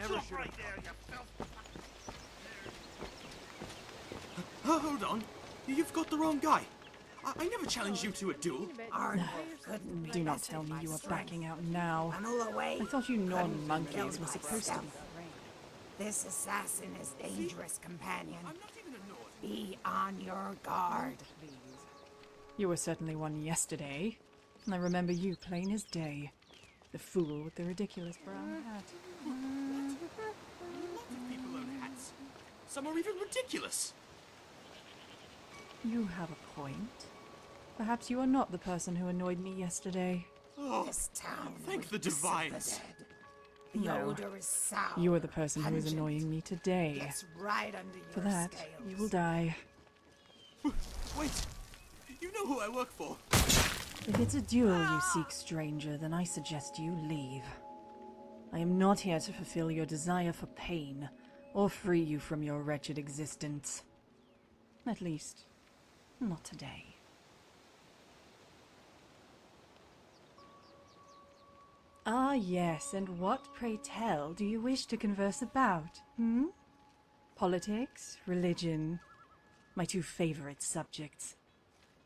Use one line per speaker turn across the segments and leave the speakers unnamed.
never should have.
Hold on. You've got the wrong guy. I never challenged you to a duel.
Do not tell me you are backing out now.
Away.
I thought you non-monkeys were supposed to be brave.
This assassin is dangerous, companion.
I'm not even annoyed.
Be on your guard.
Please. You were certainly one yesterday. And I remember you plain as day. The fool with the ridiculous brown hat.
A lot of people own hats. Some are even ridiculous.
You have a point. Perhaps you are not the person who annoyed me yesterday.
Oh,
This town.
thank the
reeks of
divines.
dead. The
No.
odor is sour.
You are the person who is
pungent.
annoying me today.
Gets right under your
For that,
scales.
you will die.
Wait. You know who I work for.
If it's a duel you seek, stranger, then I suggest you leave. I am not here to fulfill your desire for pain, or free you from your wretched existence. At least, not today. Ah, yes, and what, pray tell, do you wish to converse about, Politics, religion, my two favorite subjects.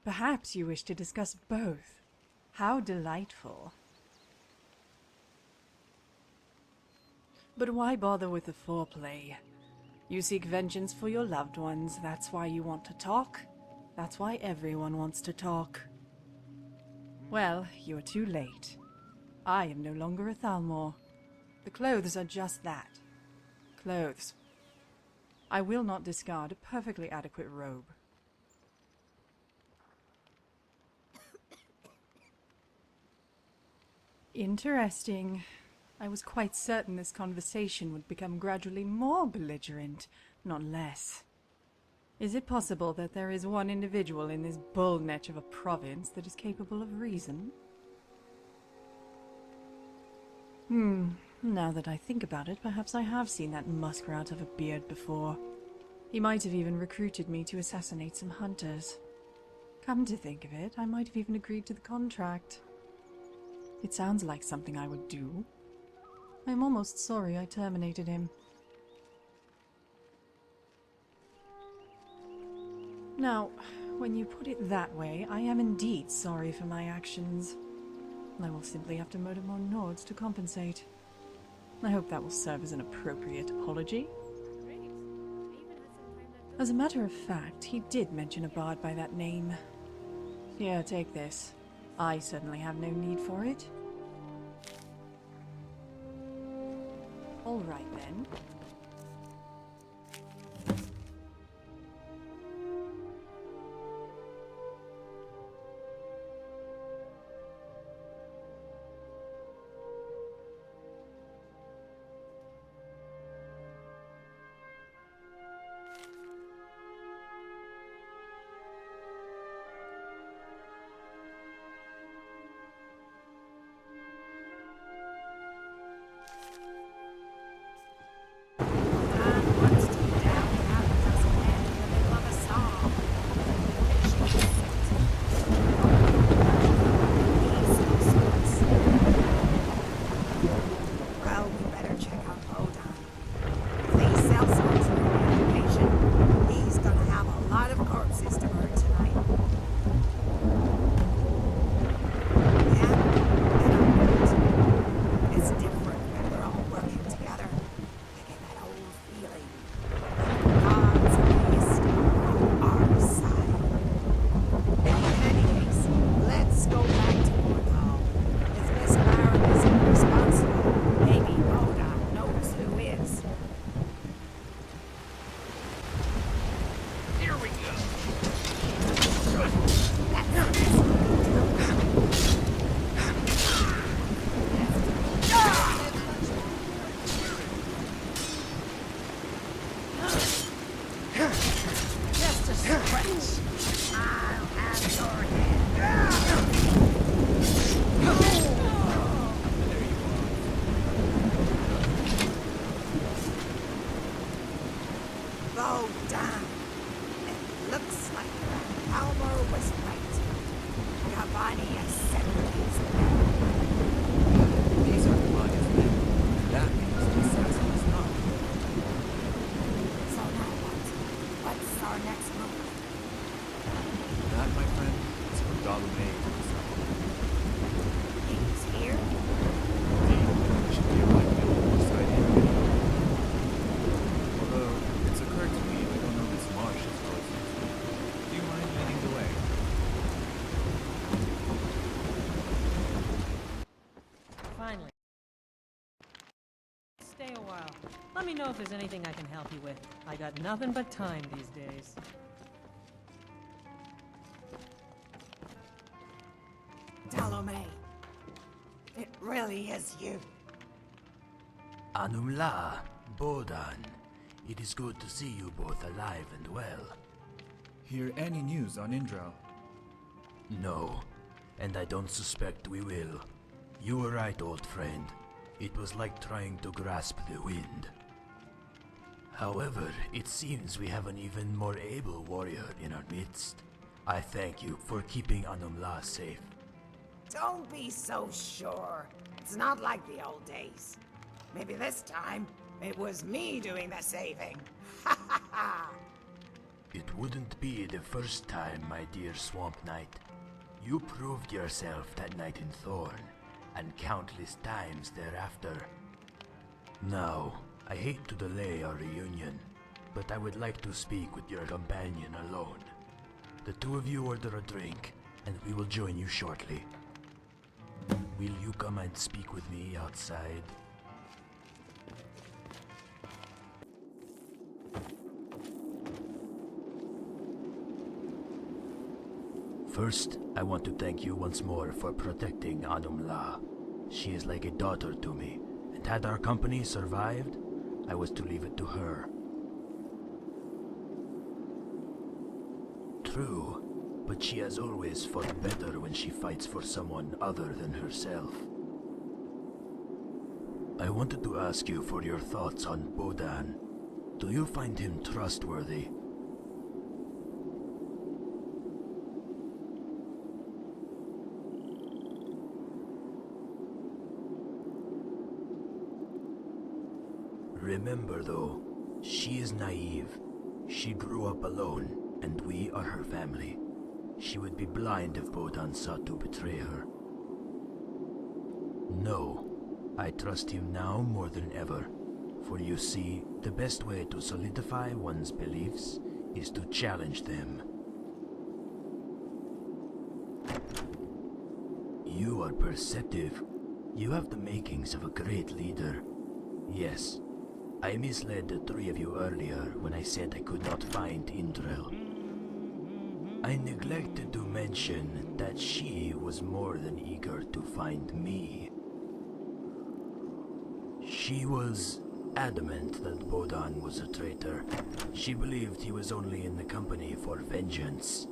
Perhaps you wish to discuss both. How delightful. But why bother with the foreplay? You seek vengeance for your loved ones, that's why you want to talk. That's why everyone wants to talk. Well, you are too late. I am no longer a Thalmor. The clothes are just that. Clothes. I will not discard a perfectly adequate robe. Interesting. I was quite certain this conversation would become gradually more belligerent, not less. Is it possible that there is one individual in this bull netch of a province that is capable of reason? Now that I think about it, perhaps I have seen that muskrat of a beard before. He might have even recruited me to assassinate some hunters. Come to think of it, I might have even agreed to the contract. It sounds like something I would do. I'm almost sorry I terminated him. Now, when you put it that way, I am indeed sorry for my actions. I will simply have to murder more Nords to compensate. I hope that will serve as an appropriate apology. As a matter of fact, he did mention a bard by that name. Here, take this. I certainly have no need for it. All right, then.
Finally. Stay a while. Let me know if there's anything I can help you with. I got nothing but time these days.
Dalome, it really is you.
Anum-La, Bodan. It is good to see you both alive and well.
Hear any news on Indral?
No, and I don't suspect we will. You were right, old friend. It was like trying to grasp the wind. However, it seems we have an even more able warrior in our midst. I thank you for keeping Anum-La safe.
Don't be so sure. It's not like the old days. Maybe this time, it was me doing the saving. Ha ha ha!
It wouldn't be the first time, my dear Swamp Knight. You proved yourself that night in Thorn, and countless times thereafter. Now, I hate to delay our reunion, but I would like to speak with your companion alone. The two of you order a drink, and we will join you shortly. Will you come and speak with me outside? First, I want to thank you once more for protecting Anum-La. She is like a daughter to me, and had our company survived, I was to leave it to her. True, but she has always fought better when she fights for someone other than herself. I wanted to ask you for your thoughts on Bodan. Do you find him trustworthy? Remember though, she is naive. She grew up alone, and we are her family. She would be blind if Bodan sought to betray her. No, I trust him now more than ever. For you see, the best way to solidify one's beliefs is to challenge them. You are perceptive. You have the makings of a great leader. Yes, I misled the three of you earlier when I said I could not find Indral. I neglected to mention that she was more than eager to find me. She was adamant that Bodan was a traitor. She believed he was only in the company for vengeance.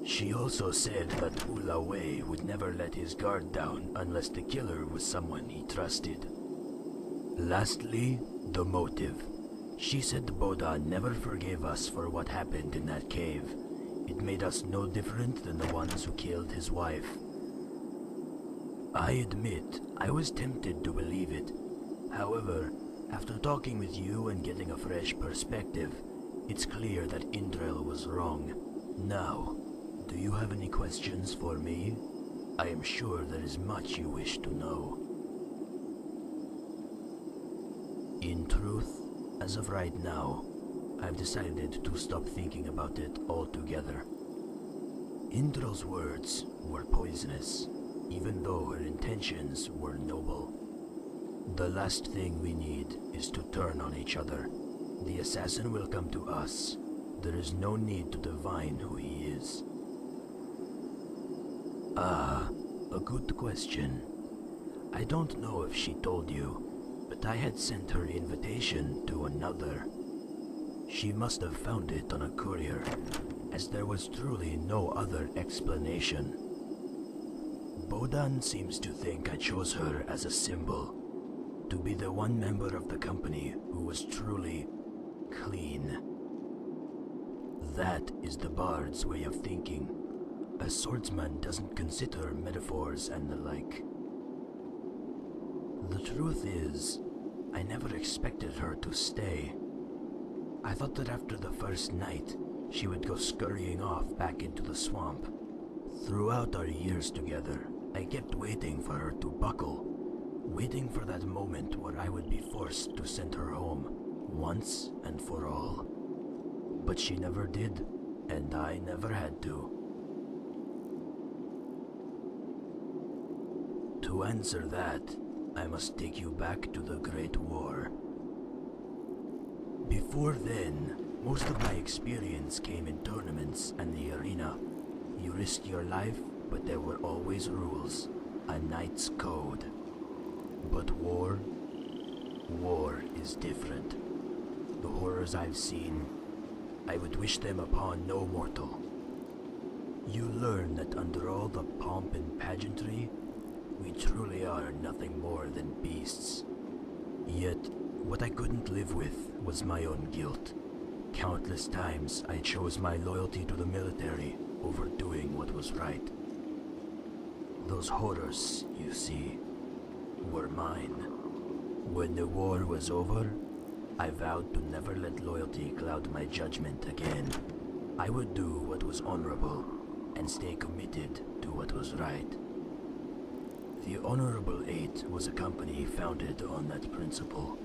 She also said that Ula-Wei would never let his guard down unless the killer was someone he trusted. Lastly, the motive. She said Bodan never forgave us for what happened in that cave. It made us no different than the ones who killed his wife. I admit, I was tempted to believe it. However, after talking with you and getting a fresh perspective, it's clear that Indral was wrong. Now, do you have any questions for me? I am sure there is much you wish to know. In truth, as of right now, I've decided to stop thinking about it altogether. Indral's words were poisonous, even though her intentions were noble. The last thing we need is to turn on each other. The assassin will come to us. There is no need to divine who he is. Ah, a good question. I don't know if she told you, but I had sent her invitation to another. She must have found it on a courier, as there was truly no other explanation. Bodan seems to think I chose her as a symbol, to be the one member of the company who was truly clean. That is the bard's way of thinking. A swordsman doesn't consider metaphors and the like. The truth is, I never expected her to stay. I thought that after the first night, she would go scurrying off back into the swamp. Throughout our years together, I kept waiting for her to buckle, waiting for that moment where I would be forced to send her home, once and for all. But she never did, and I never had to. To To answer that, I must take you back to the Great War. Before then, most of my experience came in tournaments and the arena. You risked your life, but there were always rules, a knight's code. But war is different. The horrors I've seen, I would wish them upon no mortal. You learn that under all the pomp and pageantry, we truly are nothing more than beasts. Yet, what I couldn't live with was my own guilt. Countless times I chose my loyalty to the military over doing what was right. Those horrors, you see, were mine. When the war was over, I vowed to never let loyalty cloud my judgment again. I would do what was honorable and stay committed to what was right. The Honorable Eight was a company founded on that principle.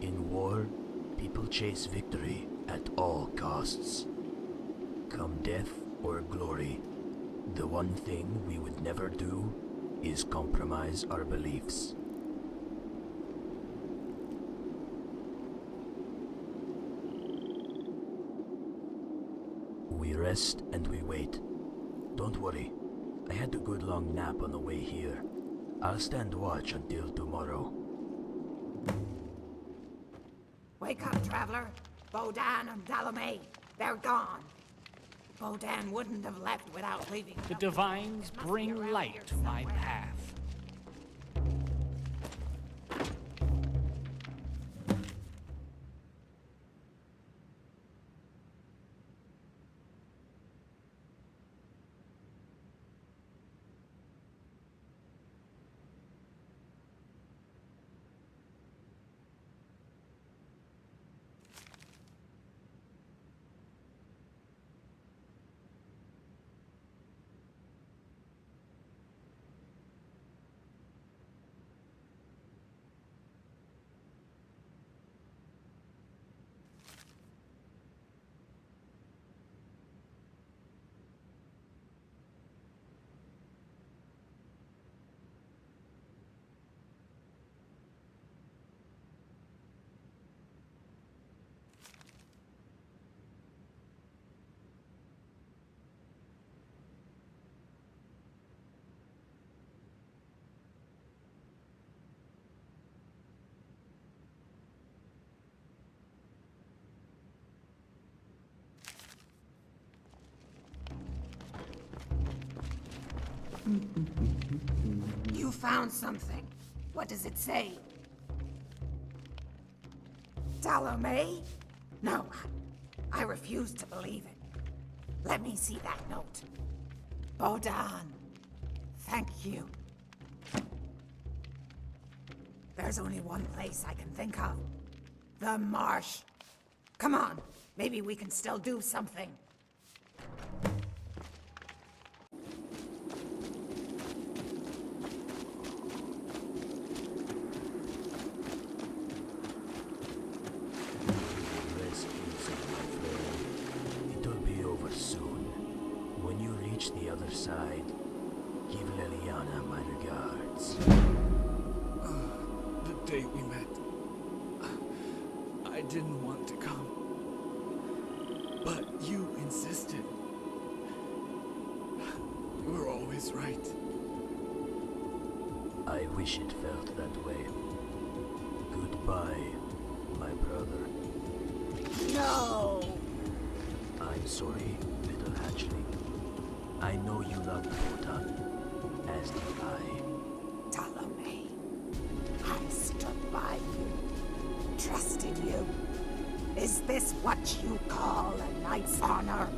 In war, people chase victory at all costs. Come death or glory, the one thing we would never do is compromise our beliefs. We rest and we wait. Don't worry, I had a good long nap on the way here. I'll stand watch until tomorrow.
Wake up, traveler. Bodan and Dalomay, they're gone. Bodan wouldn't have left without leaving.
The divines bring light to my path.
You found something. What does it say? Dalomay? No, I refuse to believe it. Let me see that note. Bodan, thank you. There's only one place I can think of. The marsh. Come on, maybe we can still do something.
Rest easy, my friend. It'll be over soon. When you reach the other side, give Liliana my regards.
The day we met, I didn't want to come. But you insisted. You were always right.
I wish it felt that way. Goodbye, my brother.
No!
I'm sorry, little hatchling. I know you love Botan, as did I.
Dalomay, I stood by you, trusted you. Is this what you call a knight's honor?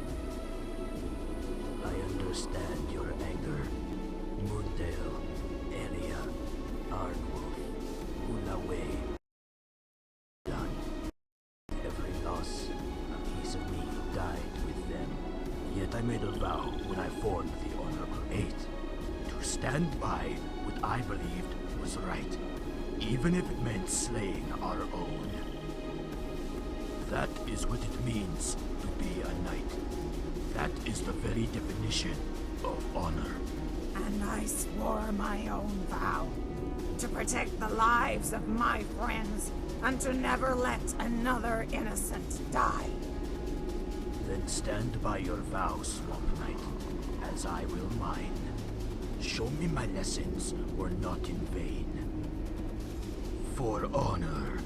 I understand your anger. Mundale, Elia, Arnwolf, Ulaway. Done. Every loss, a piece of me died with them. Yet I made a vow when I formed the Honorable Eight to stand by what I believed was right, even if it meant slaying our own. That is what it means to be a knight. That is the very definition of honor.
And I swore my own vow to protect the lives of my friends and to never let another innocent die.
Then stand by your vow, Swamp Knight, as I will mine. Show me my lessons were not in vain. For honor.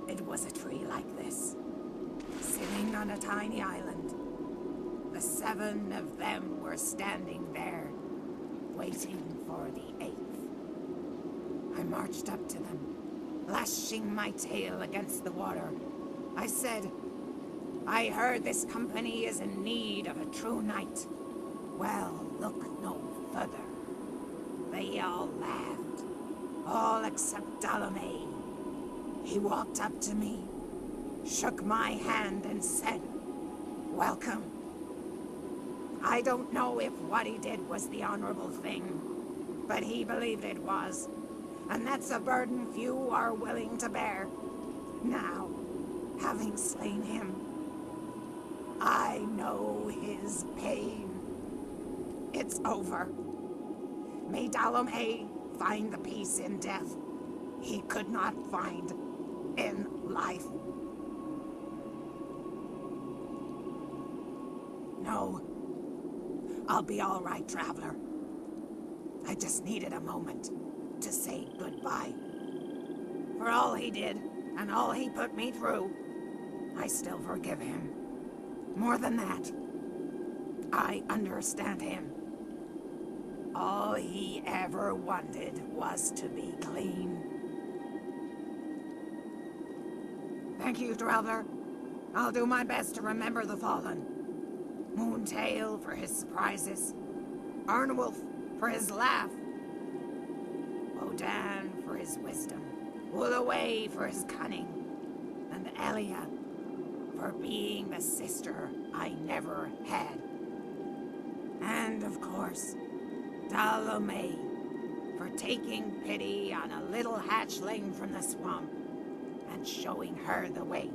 It was a tree like this, sitting on a tiny island. The 7 of them were standing there, waiting for the 8th. I marched up to them, lashing my tail against the water. I said, I heard this company is in need of a true knight. Well, look no further. They all laughed, all except Dalomay. He walked up to me, shook my hand, and said, Welcome. I don't know if what he did was the honorable thing, but he believed it was, and that's a burden few are willing to bear. Now, having slain him, I know his pain. It's over. May Dalomay find the peace in death he could not find in life. No, I'll be all right, traveler. I just needed a moment to say goodbye. For all he did and all he put me through, I still forgive him. More than that, I understand him. All he ever wanted was to be clean. Thank you, traveler. I'll do my best to remember the fallen. Moontail for his surprises, Arnwolf for his laugh, Wodan for his wisdom, Woolaway for his cunning, and Elia for being the sister I never had. And of course, Dalomay for taking pity on a little hatchling from the swamp and showing her the way.